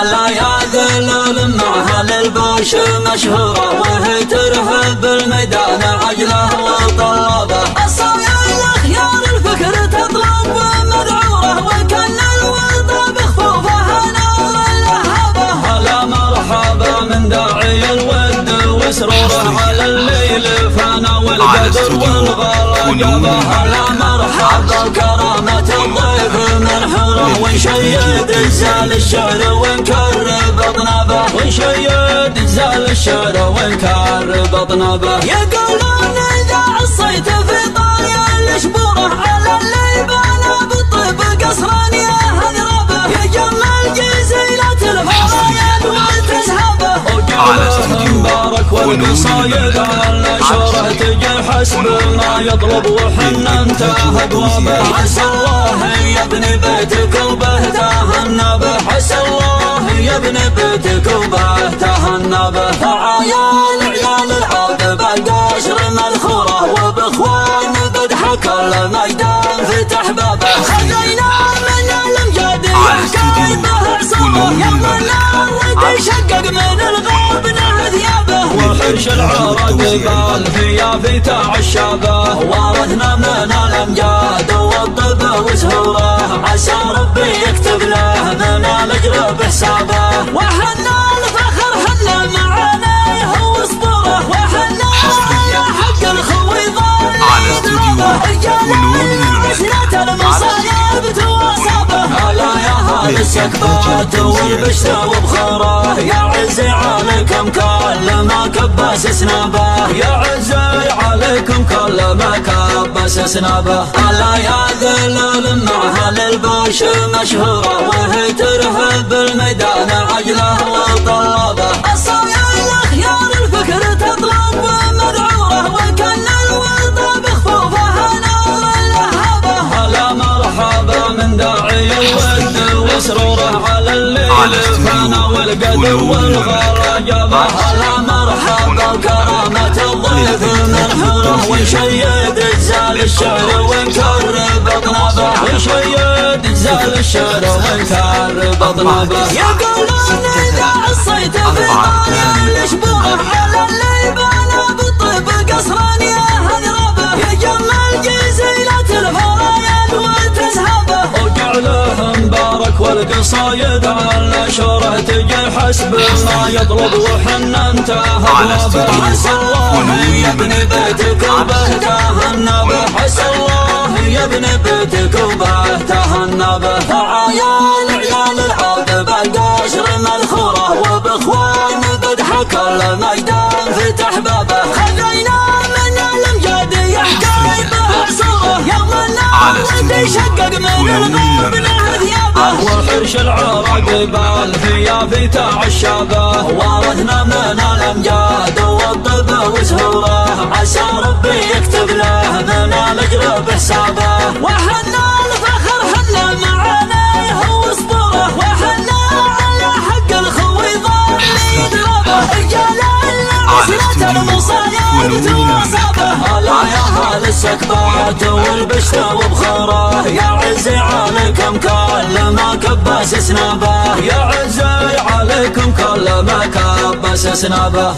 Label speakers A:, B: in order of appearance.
A: هلا يا ذلول مع اهل البوش مشهوره وهي ترهب الميدان عجله وطلبه الصايع الاخيار الفكر تطلب مدعوره وكان الوطا بخفوفه نار اللهبه هلا مرحبا من داعي الود وسروره على الليل فانا والقدر والغرقبه هلا مرحبا بكرامه الضيف منحوره ونشيد زال الشعر ونكرب اطنابه ونشيد زال الشعر ونكرب اطنابه يقولون اذا عصيت في طايا الشبوره على الليبان بالطيب قصران يا هنربه يجمل جزيله الفرايد وتسهبه وقاله مبارك والقصايد على شوره تجي حسب ما يطلب وحنا انتهى ابوابه عسى الله يا ابن بيتك وبهته به عسى الله يا ابن بيتك وبهته به فعيال عيال العود بالقشر مذخوره وباخوان بدح كل ميدان فتح بابه خذينا من الامجاد يحكي به عصابه يوم الارض يشقق من الغاب نهى ثيابه وحرش العرق بالفيا في تعشابه ورثنا من الامجاد والطب وسهوره عسى ربي يكتب له من الاجر بحسابه وحنا الفخر حنا معانيه واسطوره وحنا يا حق الخوي ظل يدربه رجال عسلة المصايب تواصبه هلا يا هال السكبات والبشت وبخوره يا عزي عليكم كل ما كبس سنابه يا عزي عليكم كل ما كبس سنابه هلا يا ذلول مع اهل البوش مشهوره وهي ترهب الميدان عجله وطلبه الصايع الاخيار الفكر تطلب مدعوره وكان الوطا بخفوفه نار اللهبه هلا مرحبا من داعي الود وسروره على الليل فانا والقدر والغرقبه هلا مرحبا بكرامه الضيف منحوره ونشيد زال الشعر ونكرب اطنابه ونشيد زال الشعر ونكرب اطنابه يقولون اذا عصيت في طايا الشبوره على الليبان بالطيب قصران يا هنربه يجمل جزيله الفرايد وتسهبه وجعله مبارك والقصايد على شوره تجي حسب ما يطلب وحنا انتهى ابوابه عسى الله يا ابن بيتك وبهته به عسى الله يا ابن بيتك وبهته به فعيال عيال العود بالقشر مذخوره وباخوان بدح كل ميدان فتح بابه خذينا من الامجاد يحكي به عصوره يوم الارض يشقق من الغاب نهى ثيابه وحرش العرق بالفيا في تعشابه ورثنا من الامجاد والطب وسهوره عسى ربي يكتب له من الاجر بحسابه وحنا الفخر حنا معانيه واسطوره وحنا على حق الخوي ظل يدربه رجال عسلة المصايب تواصبه هلا يا هال السكبات والبشت وبخوره يا عزي عليكم كل ما كبس سنابه يا عزي عليكم كل ما كبس سنابه